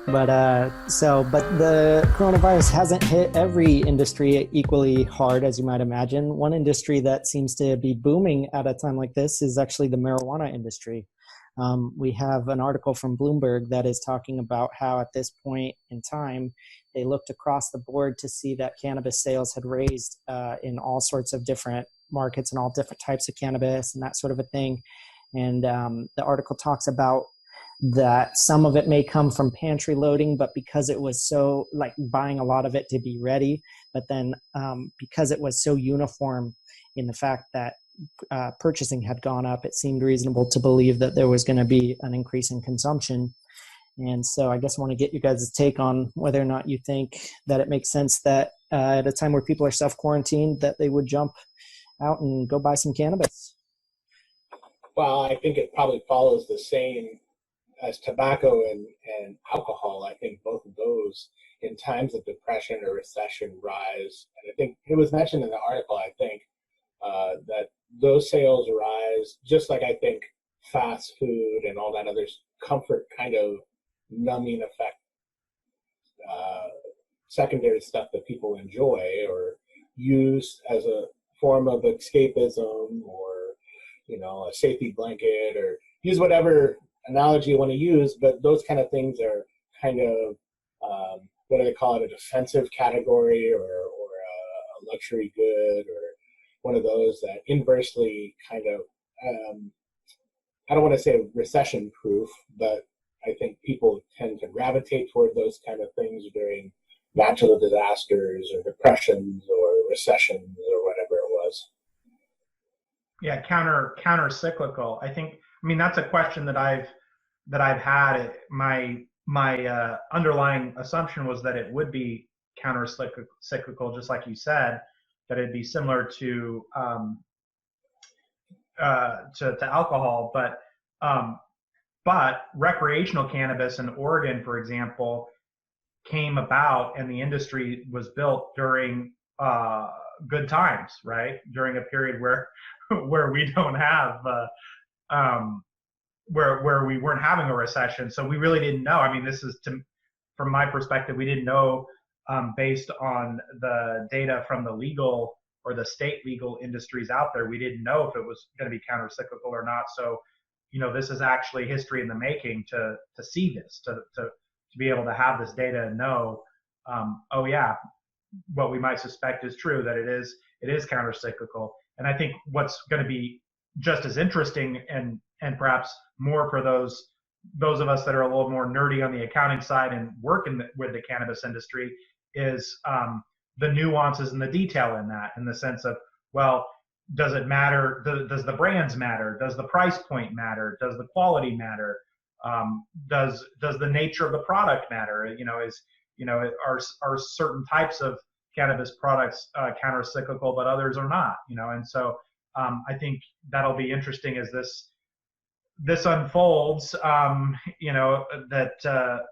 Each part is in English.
But the coronavirus hasn't hit every industry equally hard, as you might imagine. One industry that seems to be booming at a time like this is actually the marijuana industry. We have an article from Bloomberg that is talking about how at this point in time, they looked across the board to see that cannabis sales had raised in all sorts of different markets and all different types of cannabis and that sort of a thing. And the article talks about that some of it may come from pantry loading, but because it was so like buying a lot of it to be ready, but then because it was so uniform in the fact that purchasing had gone up, it seemed reasonable to believe that there was going to be an increase in consumption. And so I guess I want to get you guys' take on whether or not you think that it makes sense that at a time where people are self-quarantined, that they would jump out and go buy some cannabis. Well, I think it probably follows the same as tobacco and alcohol. I think both of those in times of depression or recession rise. And I think it was mentioned in the article, I think, that those sales rise, just like I think fast food and all that other comfort kind of numbing effect, secondary stuff that people enjoy or use as a form of escapism, or, you know, a safety blanket, or use whatever analogy you want to use, but those kind of things are kind of, what do they call it, a defensive category, or a luxury good, or one of those that inversely kind of, I don't want to say recession proof, but I think people tend to gravitate toward those kind of things during natural disasters or depressions or recessions or whatever it was. Yeah, counter cyclical. I think, I mean, that's a question that I've had. My underlying assumption was that it would be counter cyclical, just like you said, that it'd be similar to alcohol, but recreational cannabis in Oregon, for example, came about, and the industry was built during good times, right? During a period where we don't have where we weren't having a recession. So we really didn't know. I mean, this is from my perspective, we didn't know based on the data from the legal or the state legal industries out there. We didn't know if it was going to be counter-cyclical or not. So, you know, this is actually history in the making to see this, to be able to have this data and know, oh yeah, what we might suspect is true, that it is counter-cyclical. And I think what's going to be just as interesting and perhaps more for those of us that are a little more nerdy on the accounting side and work with the cannabis industry is the nuances and the detail in that, in the sense of, well, does it matter? Does the brands matter? Does the price point matter? Does the quality matter? Does the nature of the product matter? You know, are certain types of cannabis products counter-cyclical, but others are not? You know, and so I think that'll be interesting as this unfolds. You know, that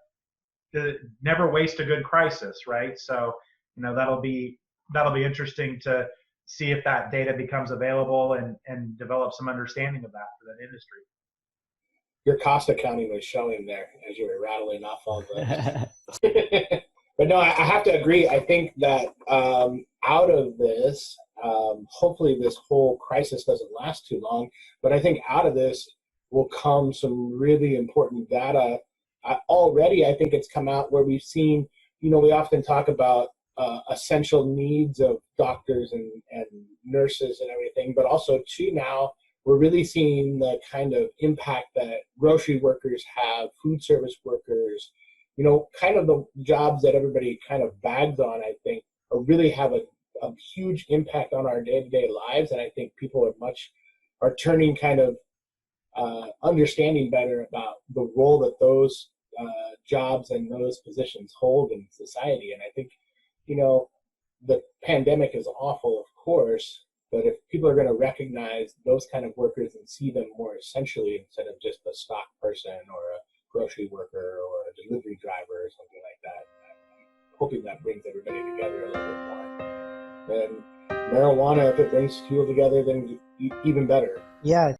never waste a good crisis, right? So, you know, that'll be interesting to see if that data becomes available and develop some understanding of that for that industry. Your cost accounting was showing there as you were rattling off all the. But no, I have to agree. I think that out of this, hopefully this whole crisis doesn't last too long, but I think out of this will come some really important data. Already, I think it's come out where we've seen, you know, we often talk about essential needs of doctors and nurses and everything, but also too now we're really seeing the kind of impact that grocery workers have, food service workers, you know, kind of the jobs that everybody kind of bags on, I think, really have a huge impact on our day-to-day lives. And I think people are turning kind of understanding better about the role that those jobs and those positions hold in society. And I think, you know, the pandemic is awful, of course, but if people are going to recognize those kind of workers and see them more essentially instead of just a stock person or a grocery worker or a delivery driver or something like that, I'm hoping that brings everybody together a little bit more. And marijuana, if it brings people together, then even better. Yeah,